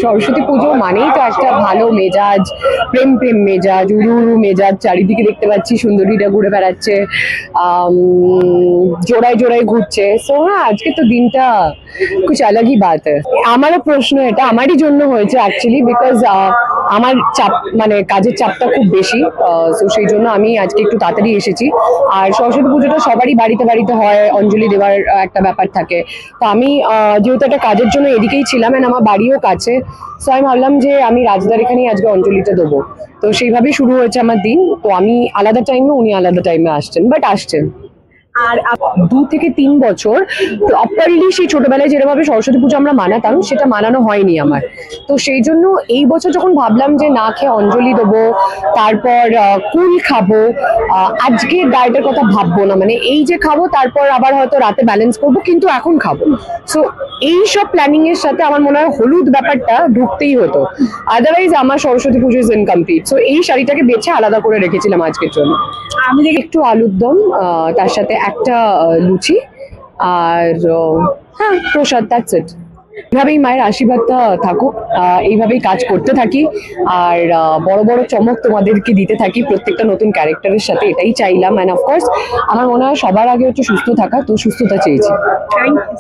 সরস্বতী পুজো মানেই তো একটা ভালো মেজাজ, প্রেম প্রেম মেজাজ, উড়ু উড়ু মেজাজ। চারিদিকে দেখতে পাচ্ছি সুন্দরীরা ঘুরে বেড়াচ্ছে, জোড়ায় জোড়ায় ঘুরছে। সো হ্যাঁ, আজকে তো দিনটা কুছ আলাগই বাত হ্যায়। আমারও প্রশ্ন, এটা আমারই জন্য হয়েছে অ্যাকচুয়ালি, বিকজ আমার চাপ, মানে কাজের চাপটা খুব বেশি। তো সেই জন্য আমি আজকে একটু তাড়াতাড়ি এসেছি। আর সরস্বতী পুজোটা সবারই বাড়িতে বাড়িতে হয়, অঞ্জলি দেওয়ার একটা ব্যাপার থাকে। তো আমি যেহেতু একটা কাজের জন্য এদিকেই ছিলাম, এন্ড আমার বাড়িও কাছে, সো আমি ভাবলাম যে আমি রাজদার এখানেই আজকে অঞ্জলিটা দেবো। তো সেইভাবেই শুরু হয়েছে আমার দিন। তো আমি আলাদা টাইমে, উনি আলাদা টাইমে আসছেন, বাট আসছেন। আর 2 থেকে 3 বছর প্রপারলি সেই ছোটবেলায় যেভাবে সরস্বতী পুজো আমরা মানাতাম, সেটা মানানো হয়নি আমার। তো সেই জন্য এই বছর যখন ভাবলাম যে না খেয়ে অঞ্জলি দেবো, তারপর কুল খাবো, আজকে ডায়েটের কথা ভাববো না, মানে এই যে খাবো, তারপর আবার হয়তো রাতে ব্যালেন্স করবো, কিন্তু এখন খাবো। সো এই সব প্ল্যানিং এর সাথে আমার মনে হয় হলুদ ব্যাপারটা ঢুকতেই হতো, আদারওয়াইজ আমার সরস্বতী পুজো ইজ ইনকমপ্লিট। সো এই শাড়িটাকে বেছে আলাদা করে রেখেছিলাম আজকের জন্য। আমি দেখি একটু আলুর দম, তার সাথে একটা লুচি, আর হ্যাঁ প্রসাদ, দ্যাটস ইট। এইভাবেই মায়ের আশীর্বাদটা থাকুক, এইভাবেই কাজ করতে থাকি, আর বড় বড় চমক তোমাদেরকে দিতে থাকি প্রত্যেকটা নতুন ক্যারেক্টারের সাথে, এটাই চাইলাম। অ্যান্ড অফকোর্স আমার মনে হয় সবার আগে হচ্ছে সুস্থ থাকা, তো সুস্থতা চেয়েছি। Thank you.